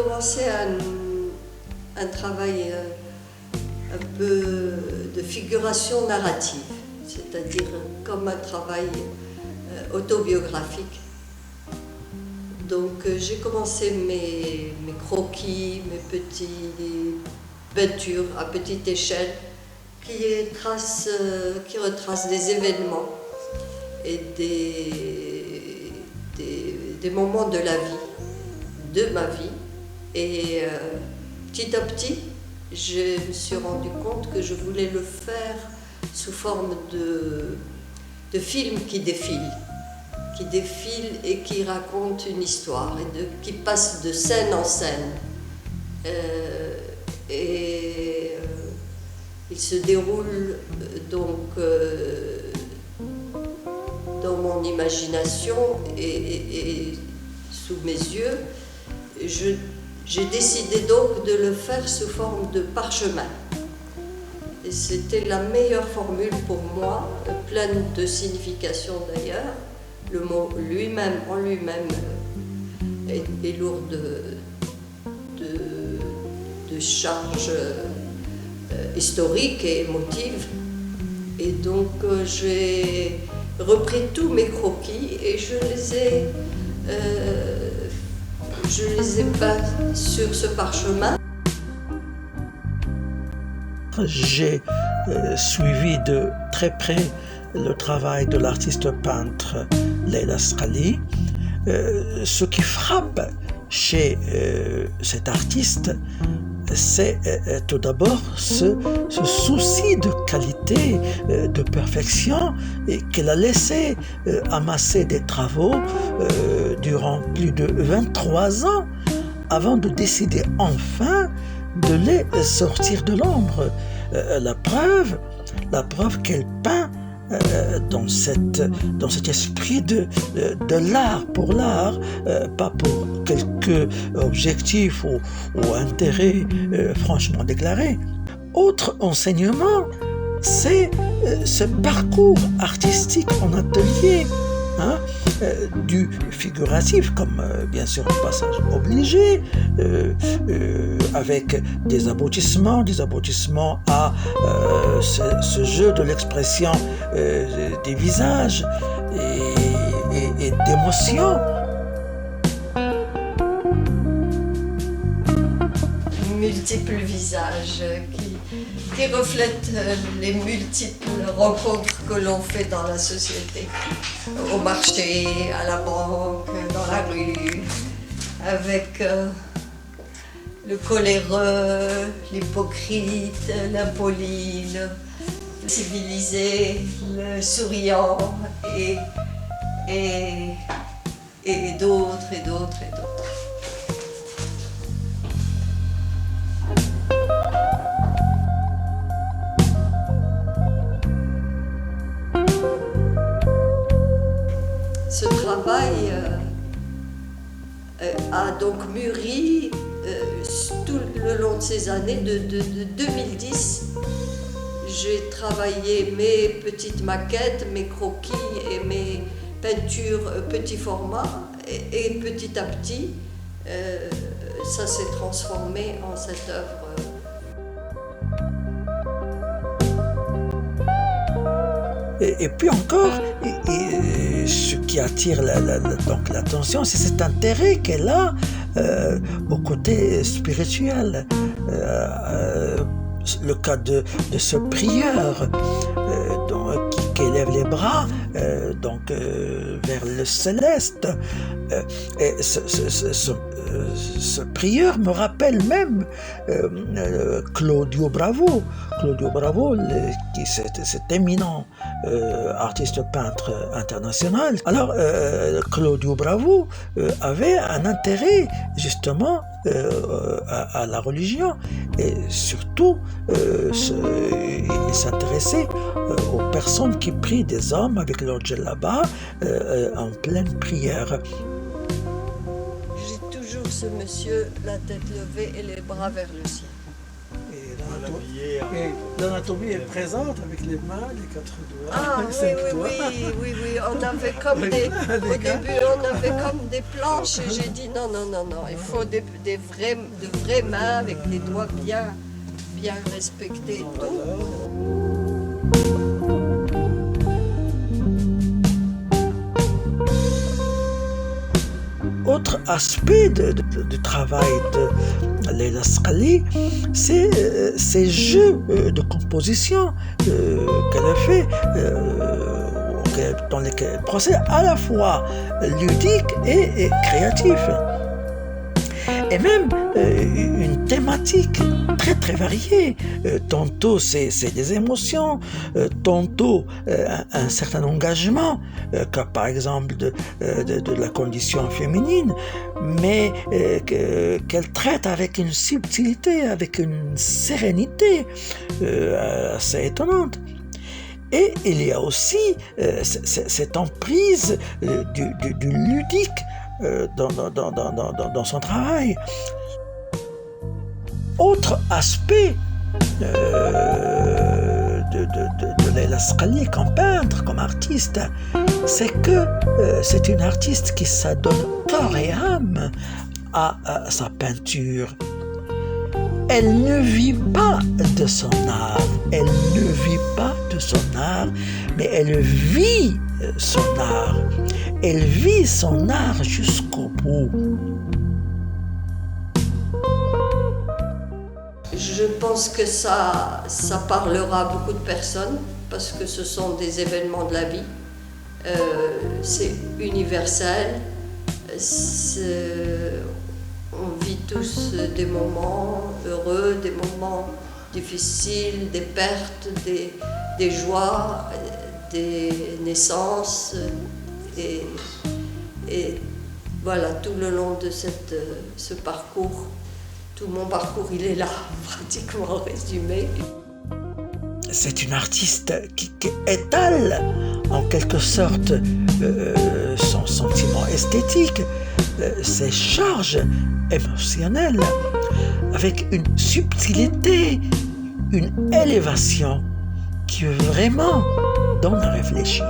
commencé un travail un peu de figuration narrative, c'est-à-dire comme un travail autobiographique. Donc j'ai commencé mes croquis, mes petites peintures à petite échelle qui retracent des événements et des moments de la vie, de ma vie. Et petit à petit, je me suis rendu compte que je voulais le faire sous forme de film qui défile et qui raconte une histoire, qui passe de scène en scène. Il se déroule donc dans mon imagination et sous mes yeux. J'ai décidé donc de le faire sous forme de parchemin. Et c'était la meilleure formule pour moi, pleine de signification d'ailleurs. Le mot lui-même, en lui-même, est lourd de charges historiques et émotives. Et donc j'ai repris tous mes croquis et je les ai peints sur ce parchemin. J'ai suivi de très près le travail de l'artiste peintre Leila Sqali. Ce qui frappe chez cet artiste, c'est tout d'abord ce souci de qualité, de perfection qu'elle a laissé amasser des travaux durant plus de 23 ans avant de décider enfin de les sortir de l'ombre. La preuve qu'elle peint dans cet esprit de l'art pour l'art, pas pour quelques objectifs ou intérêts franchement déclarés. Autre enseignement, c'est ce parcours artistique en atelier, du figuratif comme bien sûr un passage obligé, avec des aboutissements à ce jeu de l'expression des visages et d'émotions. Multiples visages qui reflètent les multiples rencontres que l'on fait dans la société, au marché, à la banque, dans la rue, avec le coléreux, l'hypocrite, l'impoli, le civilisé, le souriant et d'autres et d'autres et d'autres. Ce travail a donc mûri tout le long de ces années, de 2010. J'ai travaillé mes petites maquettes, mes croquis et mes peintures petit format et petit à petit, ça s'est transformé en cette œuvre. Et puis encore, ce qui attire l'attention, c'est cet intérêt qu'elle a au côté spirituel. Le cas de ce prieur qui élève les bras vers le céleste. Et ce prieur me rappelle même Claudio Bravo, cet éminent artiste peintre international. Alors Claudio Bravo avait un intérêt justement à la religion et surtout il s'intéressait aux personnes qui prient des hommes avec leur djellaba en pleine prière. J'ai toujours ce monsieur, la tête levée et les bras vers le ciel. Et là, Et l'anatomie est présente avec les mains, les 4 doigts, Ah les 5 doigts. oui, on avait comme au début on avait comme des planches et j'ai dit non, il faut de vraies mains avec des doigts bien respectés et tout. Autre aspect du travail de Leila Sqali, c'est ces jeux de composition qu'elle a fait, dans lesquels elle procède à la fois ludique et créatif. Et même une thématique très variée. Tantôt c'est des émotions, tantôt un certain engagement, comme par exemple de la condition féminine, mais qu'elle traite avec une subtilité, avec une sérénité assez étonnante. Et il y a aussi cette emprise du ludique dans son travail. Autre aspect de Leila Sqali comme peintre, comme artiste, c'est que c'est une artiste qui s'adonne corps et âme à sa peinture. Elle ne vit pas de son art, mais elle vit son art. Elle vit son art jusqu'au bout. Je pense que ça parlera à beaucoup de personnes parce que ce sont des événements de la vie. C'est universel. On vit tous des moments heureux, des moments difficiles, des pertes, des joies, des naissances. Et voilà, tout le long de ce parcours, tout mon parcours, il est là, pratiquement résumé. C'est une artiste qui étale en quelque sorte son sentiment esthétique, ses charges émotionnelles, avec une subtilité, une élévation qui vraiment donne à réfléchir.